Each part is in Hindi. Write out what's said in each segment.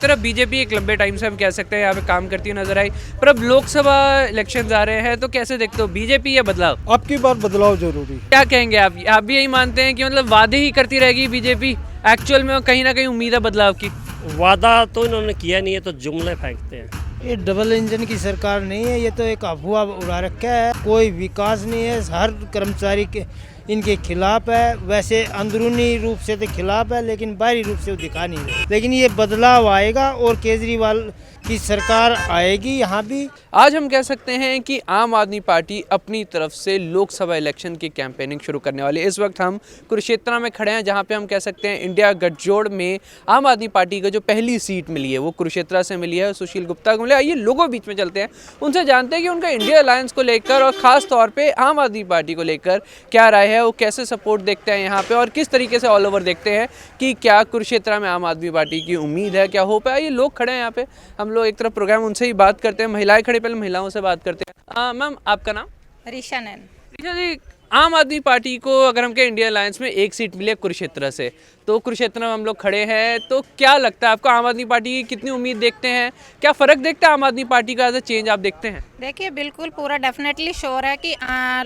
तरफ बीजेपी एक लंबे टाइम से हम कह सकते हैं यहाँ पे काम करती हुई नजर आई, पर अब लोकसभा इलेक्शन आ रहे हैं तो कैसे देखते हो बीजेपी या बदलाव? अब की बार बदलाव जरूरी है। क्या कहेंगे आप भी यही मानते हैं कि मतलब वादे ही करती रहेगी बीजेपी, एक्चुअल में कहीं ना कहीं उम्मीद है बदलाव की? वादा तो इन्होंने किया नहीं है, तो जुमले फेंकते हैं। ये डबल इंजन की सरकार नहीं है, ये तो एक अफवाह उड़ा रखा है। कोई विकास नहीं है, हर कर्मचारी के इनके खिलाफ है। वैसे अंदरूनी रूप से तो खिलाफ है, लेकिन बाहरी रूप से वो दिखा नहीं रहे। लेकिन ये बदलाव आएगा और केजरीवाल की सरकार आएगी यहाँ भी। आज हम कह सकते हैं कि आम आदमी पार्टी अपनी तरफ से लोकसभा इलेक्शन की कैंपेनिंग शुरू करने वाली है। इस वक्त हम कुरुक्षेत्र में खड़े हैं, जहां पे हम कह सकते हैं इंडिया गठजोड़ में आम आदमी पार्टी को जो पहली सीट मिली है वो कुरुक्षेत्र से मिली है, सुशील गुप्ता को मिली है। आइए लोगों बीच में चलते हैं, उनसे जानते हैं कि उनका इंडिया अलायंस को लेकर और ख़ास तौर पर आम आदमी पार्टी को लेकर क्या राय है, वो कैसे सपोर्ट देखते हैं यहाँ पर और किस तरीके से ऑल ओवर देखते हैं कि क्या कुरुक्षेत्र में आम आदमी पार्टी की उम्मीद है, क्या होप है। आइए लोग खड़े हैं यहाँ पे, हम लोग एक तरफ प्रोग्राम उनसे ही बात करते हैं। महिलाएं खड़ी, पहले महिलाओं से बात करते हैं। मैम आपका नाम? ऋषा नैन। ऋषा जी, आम आदमी पार्टी को अगर हम कहें इंडिया अलायंस में एक सीट मिली है कुरुक्षेत्र से, तो कुरुक्षेत्र में हम लोग खड़े हैं, तो क्या लगता है आपको आम आदमी पार्टी की कितनी उम्मीद देखते हैं, क्या फ़र्क देखते हैं आम आदमी पार्टी का एज अ चेंज आप देखते हैं? देखिए बिल्कुल पूरा डेफिनेटली श्योर है कि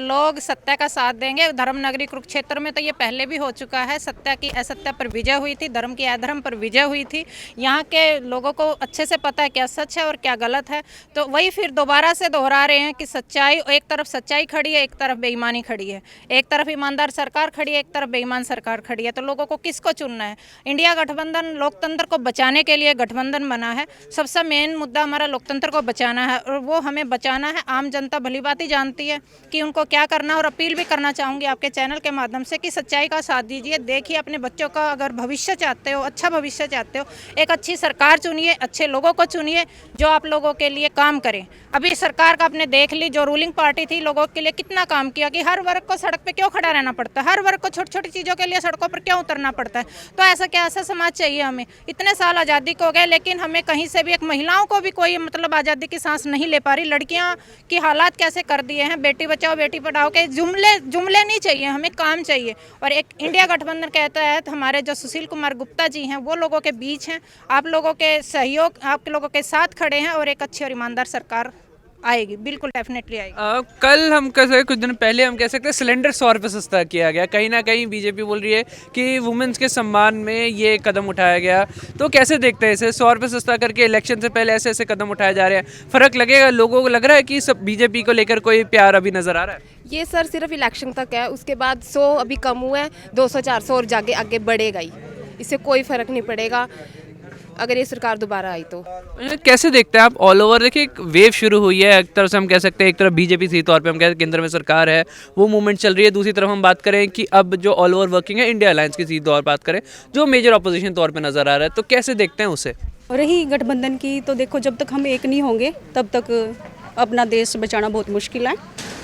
लोग सत्ता का साथ देंगे। धर्मनगरी कुरुक्षेत्र में तो ये पहले भी हो चुका है, सत्ता की असत्य पर विजय हुई थी, धर्म की अधर्म पर विजय हुई थी। यहाँ के लोगों को अच्छे से पता है क्या सच है और क्या गलत है, तो वही फिर दोबारा से दोहरा रहे हैं कि सच्चाई, एक तरफ सच्चाई खड़ी है, एक तरफ बेईमानी खड़ी है, एक तरफ ईमानदार सरकार खड़ी है, एक तरफ बेईमान सरकार खड़ी है। तो लोगों को किसको चुनना है? इंडिया गठबंधन लोकतंत्र को बचाने के लिए गठबंधन बना है। सबसे मेन मुद्दा हमारा लोकतंत्र को बचाना है, और वो हमें बचाना है। आम जनता भली बात ही जानती है कि उनको क्या करना है, और अपील भी करना चाहूँगी आपके चैनल के माध्यम से कि सच्चाई का साथ दीजिए। देखिए अपने बच्चों का अगर भविष्य चाहते हो, अच्छा भविष्य चाहते हो, एक अच्छी सरकार चुनिए, अच्छे लोगों को चुनिए जो आप लोगों के लिए काम करें। अभी सरकार का आपने देख ली, जो रूलिंग पार्टी थी लोगों के लिए कितना काम किया कि हर वर्ग को सड़क पे क्यों खड़ा रहना पड़ता है, हर वर्ग को छोटी छोटी चीज़ों के लिए सड़कों पर क्यों उतरना पड़ता है। तो ऐसा क्या, ऐसा समाज चाहिए हमें? इतने साल आज़ादी को हो गए, लेकिन हमें कहीं से भी एक महिलाओं को भी कोई मतलब आज़ादी की सांस नहीं ले पा रही। लड़कियां की हालात कैसे कर दिए हैं, बेटी बचाओ बेटी पढ़ाओ के जुमले नहीं चाहिए, हमें काम चाहिए। और एक इंडिया गठबंधन के तहत हमारे जो सुशील कुमार गुप्ता जी हैं वो लोगों के बीच हैं, आप लोगों के सहयोग, आप लोगों के साथ खड़े हैं, और एक अच्छी और ईमानदार सरकार आएगी, बिल्कुल डेफिनेटली आएगी। कल हम कह सकते, कुछ दिन पहले हम कह सकते हैं सिलेंडर 100 रुपये सस्ता किया गया। कहीं ना कहीं बीजेपी बोल रही है कि वुमेन्स के सम्मान में ये कदम उठाया गया, तो कैसे देखते हैं इसे? 100 रुपये सस्ता करके इलेक्शन से पहले ऐसे ऐसे कदम उठाए जा रहे हैं, फ़र्क लगेगा? लोगों को लग रहा है कि सब बीजेपी को लेकर कोई प्यार अभी नज़र आ रहा है? ये सर सिर्फ इलेक्शन तक है, उसके बाद 100 अभी कम हुआ है, 200-400 और जाके आगे बढ़ेगा ही, इससे कोई फ़र्क नहीं पड़ेगा अगर ये सरकार दोबारा आई तो। कैसे देखते हैं आप ऑल ओवर? देखिए एक वेव शुरू हुई है, एक तरफ से हम कह सकते हैं, एक तरफ बीजेपी सीधे तौर पे हम कह सकते हैं केंद्र में सरकार है, वो मूवमेंट चल रही है। दूसरी तरफ हम बात करें कि अब जो ऑल ओवर वर्किंग है इंडिया अलायंस की सीधे तौर पर बात करें, जो मेजर अपोजिशन तौर पर नज़र आ रहा है, तो कैसे देखते हैं उसे? रही गठबंधन की, तो देखो जब तक हम एक नहीं होंगे तब तक अपना देश बचाना बहुत मुश्किल है,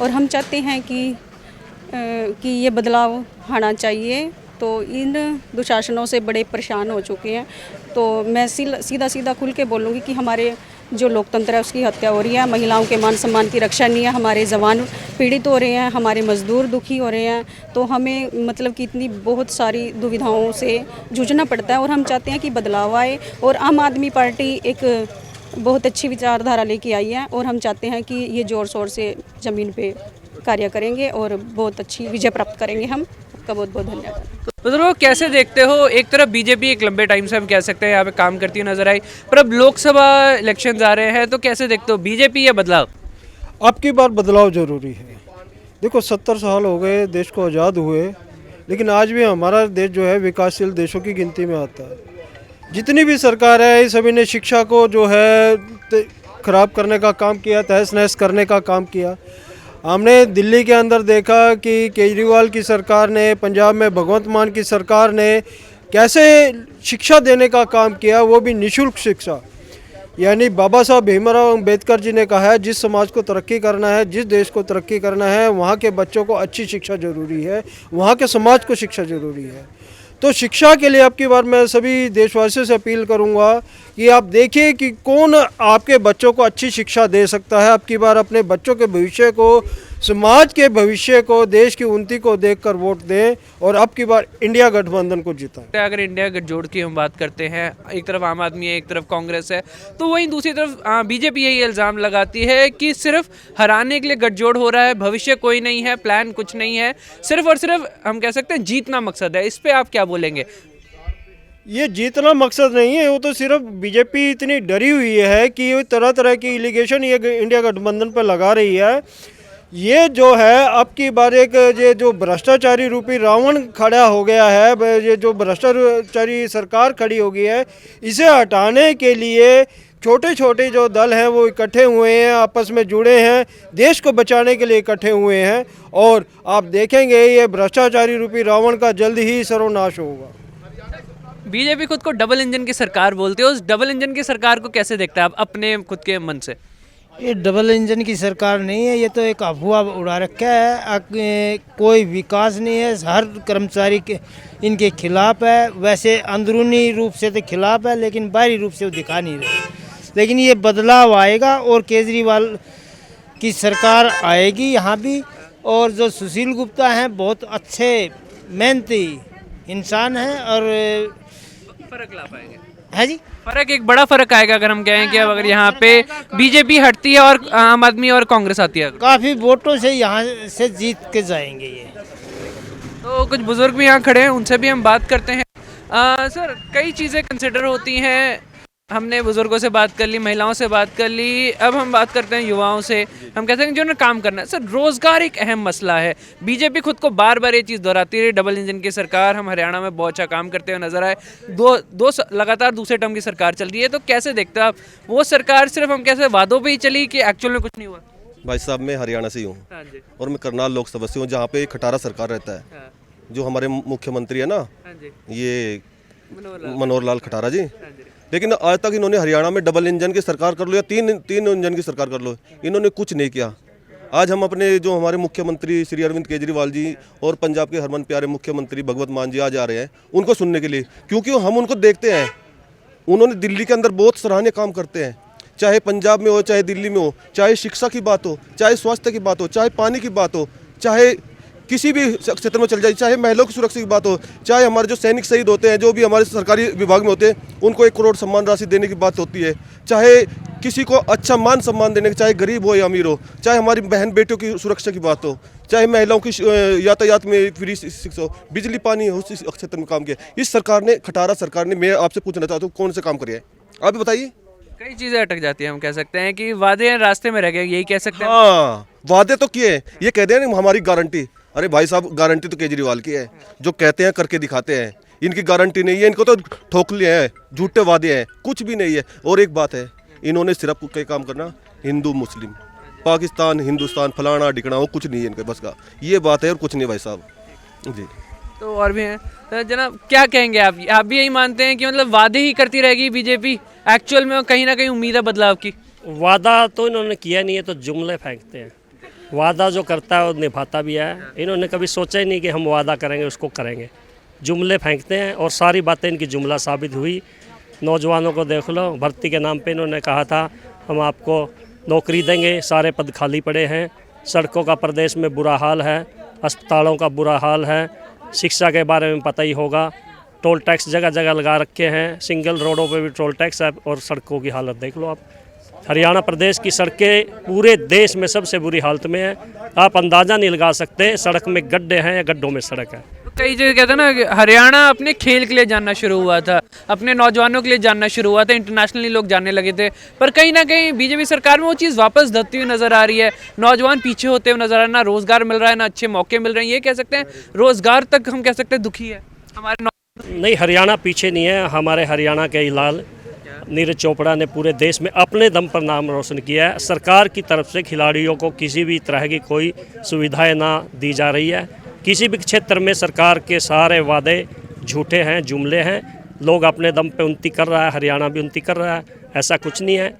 और हम चाहते हैं कि ये बदलाव आना चाहिए। तो इन दुशासनों से बड़े परेशान हो चुके हैं। तो मैं सीधा खुल के बोलूँगी कि हमारे जो लोकतंत्र है उसकी हत्या हो रही है, महिलाओं के मान सम्मान की रक्षा नहीं है, हमारे जवान पीड़ित हो रहे हैं, हमारे मजदूर दुखी हो रहे हैं। तो हमें मतलब कि इतनी बहुत सारी दुविधाओं से जूझना पड़ता है, और हम चाहते हैं कि बदलाव आए। और आम आदमी पार्टी एक बहुत अच्छी विचारधारा लेके आई है, और हम चाहते हैं कि ये ज़ोर शोर से ज़मीन पे कार्य करेंगे और बहुत अच्छी विजय प्राप्त करेंगे हम। आपका बहुत बहुत धन्यवाद। तो कैसे देखते हो? एक तरफ बीजेपी एक लंबे टाइम से हम कह सकते हैं यहाँ पे काम करती हुई नजर आई, पर अब लोकसभा इलेक्शन आ रहे हैं, तो कैसे देखते हो बीजेपी या बदलाव? अब की बार बदलाव जरूरी है। देखो 70 साल हो गए देश को आज़ाद हुए, लेकिन आज भी हमारा देश जो है विकासशील देशों की गिनती में आता है। जितनी भी सरकार है, सभी ने शिक्षा को जो है खराब करने का काम किया, तहस नहस करने का काम किया। हमने दिल्ली के अंदर देखा कि केजरीवाल की सरकार ने, पंजाब में भगवंत मान की सरकार ने कैसे शिक्षा देने का काम किया, वो भी निःशुल्क शिक्षा। यानी बाबा साहब भीमराव अम्बेडकर जी ने कहा है, जिस समाज को तरक्की करना है, जिस देश को तरक्की करना है, वहाँ के बच्चों को अच्छी शिक्षा जरूरी है, वहाँ के समाज को शिक्षा जरूरी है। तो शिक्षा के लिए अब की बार मैं सभी देशवासियों से अपील करूंगा कि आप देखिए कि कौन आपके बच्चों को अच्छी शिक्षा दे सकता है। अब की बार अपने बच्चों के भविष्य को समाज के भविष्य को, देश की उन्नति को देखकर वोट दें और अब की बार इंडिया गठबंधन को जिताएं। अगर इंडिया गठजोड़ की हम बात करते हैं, एक तरफ आम आदमी है, एक तरफ कांग्रेस है, तो वहीं दूसरी तरफ बीजेपी यही इल्ज़ाम लगाती है कि सिर्फ हराने के लिए गठजोड़ हो रहा है, भविष्य कोई नहीं है, प्लान कुछ नहीं है, सिर्फ और सिर्फ हम कह सकते हैं जीतना मकसद है। इस पे आप क्या बोलेंगे? ये जीतना मकसद नहीं है, वो तो सिर्फ बीजेपी इतनी डरी हुई है कि ये तरह तरह की एलिगेशन ये इंडिया गठबंधन पर लगा रही है। ये जो है अब की बार एक ये जो भ्रष्टाचारी रूपी रावण खड़ा हो गया है, ये जो भ्रष्टाचारी सरकार खड़ी हो गई है, इसे हटाने के लिए छोटे छोटे जो दल हैं वो इकट्ठे हुए हैं, आपस में जुड़े हैं, देश को बचाने के लिए इकट्ठे हुए हैं और आप देखेंगे ये भ्रष्टाचारी रूपी रावण का जल्द ही सर्वनाश होगा। बीजेपी खुद को डबल इंजन की सरकार बोलते हो, उस डबल इंजन की सरकार को कैसे देखते हैं आप अपने खुद के मन से? ये डबल इंजन की सरकार नहीं है, ये तो एक अफवाह उड़ा रखा है। कोई विकास नहीं है, हर कर्मचारी के इनके खिलाफ है। वैसे अंदरूनी रूप से तो खिलाफ है, लेकिन बाहरी रूप से वो दिखा नहीं रहे। लेकिन ये बदलाव आएगा और केजरीवाल की सरकार आएगी यहाँ भी। और जो सुशील गुप्ता हैं बहुत अच्छे मेहनती इंसान हैं और फर्क ला पाएंगे है जी। फर्क, एक बड़ा फर्क आएगा अगर हम कहें कि अब अगर यहाँ पे बीजेपी हटती है और आम आदमी और कांग्रेस आती है, काफ़ी वोटों से यहाँ से जीत के जाएंगे ये। तो कुछ बुजुर्ग भी यहाँ खड़े हैं, उनसे भी हम बात करते हैं। सर, कई चीज़ें कंसिडर होती हैं, हमने बुजुर्गों से बात कर ली, महिलाओं से बात कर ली, अब हम बात करते हैं युवाओं से। हम कहते हैं कि जो ना काम करना है। सर, रोज़गार एक अहम मसला है। बीजेपी खुद को बार बार ये चीज़ दोहराती रही, डबल इंजन की सरकार, हम हरियाणा में बहुत अच्छा काम करते हुए नजर आए। लगातार दूसरे टर्म की सरकार चल रही है, तो कैसे देखते हैं आप? वो सरकार सिर्फ हम कैसे वादों पर ही चली कि एक्चुअल में कुछ नहीं हुआ? भाई साहब, मैं हरियाणा से ही हूँ हाँ जी, और मैं करनाल लोकसभा से हूँ, जहाँ पे खटारा सरकार रहता है। हाँ, जो हमारे मुख्यमंत्री है ना, हाँ जी, ये मनोहर मनोहर खटारा जी। हाँ जी। लेकिन आज तक इन्होंने हरियाणा में डबल इंजन की सरकार कर लो या तीन इंजन की सरकार कर लो, इन्होंने कुछ नहीं किया। आज हम अपने जो हमारे मुख्यमंत्री श्री अरविंद केजरीवाल जी और पंजाब के हरमन प्यारे मुख्यमंत्री भगवत मान जी आज आ रहे हैं उनको सुनने के लिए, क्योंकि हम उनको देखते हैं। उन्होंने दिल्ली के अंदर बहुत सराहनीय काम करते हैं, चाहे पंजाब में हो, चाहे दिल्ली में हो, चाहे शिक्षा की बात हो, चाहे स्वास्थ्य की बात हो, चाहे पानी की बात हो, चाहे किसी भी क्षेत्र में चल जाए, चाहे महिलाओं की सुरक्षा की बात हो, चाहे हमारे जो सैनिक शहीद होते हैं, जो भी हमारे सरकारी विभाग में होते हैं, उनको 1 करोड़ सम्मान राशि देने की बात होती है, चाहे किसी को अच्छा मान सम्मान देने की, चाहे गरीब हो या अमीर हो, चाहे हमारी बहन बेटियों की सुरक्षा की बात हो, चाहे महिलाओं की यातायात में फ्री शिक्षा हो, बिजली पानी हो, उस क्षेत्र में काम किया। इस सरकार ने, खटारा सरकार ने, मैं आपसे पूछना चाहता हूँ, कौन से काम करे हैं आप बताइए? कई चीज़ें अटक जाती हैं, हम कह सकते हैं कि वादे रास्ते में रह गए, यही कह सकते हैं। हाँ, वादे तो किए, ये कहते हैं ना हमारी गारंटी। अरे भाई साहब, गारंटी तो केजरीवाल की है, जो कहते हैं करके दिखाते हैं। इनकी गारंटी नहीं है, इनको तो ठोकले हैं, झूठे वादे हैं, कुछ भी नहीं है। और एक बात है, इन्होंने सिर्फ क्या काम करना, हिंदू मुस्लिम, पाकिस्तान हिंदुस्तान, फलाना ढिकना, वो कुछ नहीं है इनके बस का। ये बात है और कुछ नहीं भाई साहब जी। तो और भी हैं तो जनाब, क्या कहेंगे आप भी यही मानते हैं कि मतलब वादे ही करती रहेगी बीजेपी, एक्चुअल में कहीं ना कहीं उम्मीद है बदलाव की? वादा तो इन्होंने किया नहीं है, तो जुमले फेंकते हैं। वादा जो करता है वो निभाता भी है। इन्होंने कभी सोचा ही नहीं कि हम वादा करेंगे उसको करेंगे, जुमले फेंकते हैं और सारी बातें इनकी जुमला साबित हुई। नौजवानों को देख लो, भर्ती के नाम पे इन्होंने कहा था हम आपको नौकरी देंगे, सारे पद खाली पड़े हैं। सड़कों का प्रदेश में बुरा हाल है, अस्पतालों का बुरा हाल है, शिक्षा के बारे में पता ही होगा। टोल टैक्स जगह जगह लगा रखे हैं, सिंगल रोडों पे भी टोल टैक्स है और सड़कों की हालत देख लो आप। हरियाणा प्रदेश की सड़कें पूरे देश में सबसे बुरी हालत में है। आप अंदाज़ा नहीं लगा सकते सड़क में गड्ढे हैं या गड्ढों में सड़क है। कई जगह कहते हैं ना कि हरियाणा अपने खेल के लिए जानना शुरू हुआ था, अपने नौजवानों के लिए जानना शुरू हुआ था, इंटरनेशनली लोग जानने लगे थे, पर कहीं ना कहीं बीजेपी सरकार में वो चीज़ वापस धरती हुई नजर आ रही है। नौजवान पीछे होते हुए नजर आ रहे हैं, ना रोजगार मिल रहा है, ना अच्छे मौके मिल रहे हैं। ये कह सकते हैं रोजगार तक हम कह सकते हैं दुखी है हमारे नहीं, हरियाणा पीछे नहीं है। हमारे हरियाणा के हिलाल नीरज चोपड़ा ने पूरे देश में अपने दम पर नाम रोशन किया है। सरकार की तरफ से खिलाड़ियों को किसी भी तरह की कोई सुविधाएं ना दी जा रही है। किसी भी क्षेत्र में सरकार के सारे वादे झूठे हैं, जुमले हैं। लोग अपने दम पे उन्नति कर रहा है, हरियाणा भी उन्नति कर रहा है, ऐसा कुछ नहीं है।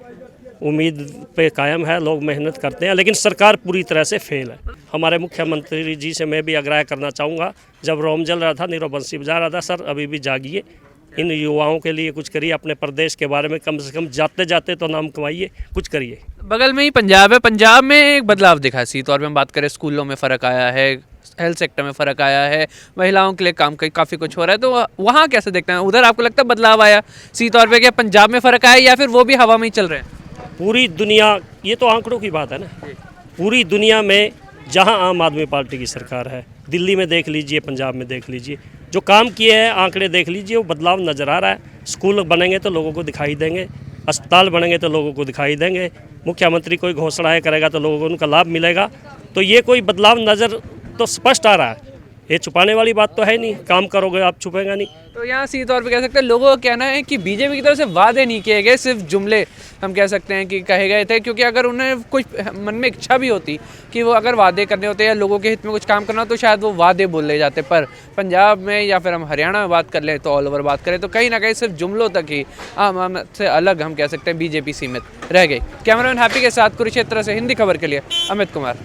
उम्मीद पे कायम है, लोग मेहनत करते हैं, लेकिन सरकार पूरी तरह से फेल है। हमारे मुख्यमंत्री जी से मैं भी आग्रह करना चाहूँगा, जब रोम जल रहा था, नीरव बंसी बजा रहा था, सर अभी भी जागिए, इन युवाओं के लिए कुछ करिए, अपने प्रदेश के बारे में कम से कम जाते जाते तो नाम कमाइए, कुछ करिए। बगल में ही पंजाब है, पंजाब में एक बदलाव दिखा सी तौर पे हम बात करें, स्कूलों में फ़र्क आया है, हेल्थ सेक्टर में फ़र्क आया है, महिलाओं के लिए काम काफ़ी कुछ हो रहा है, तो वहाँ कैसे देखते हैं? उधर आपको लगता है बदलाव आया सी तौर पे, क्या पंजाब में फ़र्क आया या फिर वो भी हवा में ही चल रहे हैं? पूरी दुनिया, ये तो आंकड़ों की बात है ना, पूरी दुनिया में जहां आम आदमी पार्टी की सरकार है, दिल्ली में देख लीजिए, पंजाब में देख लीजिए, जो काम किए हैं आंकड़े देख लीजिए, वो बदलाव नज़र आ रहा है। स्कूल बनेंगे तो लोगों को दिखाई देंगे, अस्पताल बनेंगे तो लोगों को दिखाई देंगे, मुख्यमंत्री कोई घोषणाएं करेगा तो लोगों को उनका लाभ मिलेगा। तो ये कोई बदलाव नज़र तो स्पष्ट आ रहा है, ये छुपाने वाली बात तो है नहीं, काम करोगे आप छुपेगा नहीं। तो यहाँ सीधे तौर पे कह सकते हैं लोगों का कहना है कि बीजेपी की तरफ से वादे नहीं किए गए, सिर्फ जुमले हम कह सकते हैं कि कहे गए थे, क्योंकि अगर उन्हें कुछ मन में इच्छा भी होती कि वो अगर वादे करने होते या लोगों के हित में कुछ काम करना तो शायद वो वादे बोले जाते। पर पंजाब में या फिर हम हरियाणा में बात कर लें तो ऑल ओवर बात करें तो कहीं ना कहीं सिर्फ जुमलों तक ही आम से अलग हम कह सकते हैं बीजेपी सीमित रह गई। कैमरामैन हैप्पी के साथ कुरुक्षेत्र से हिंदी खबर के लिए अमित कुमार।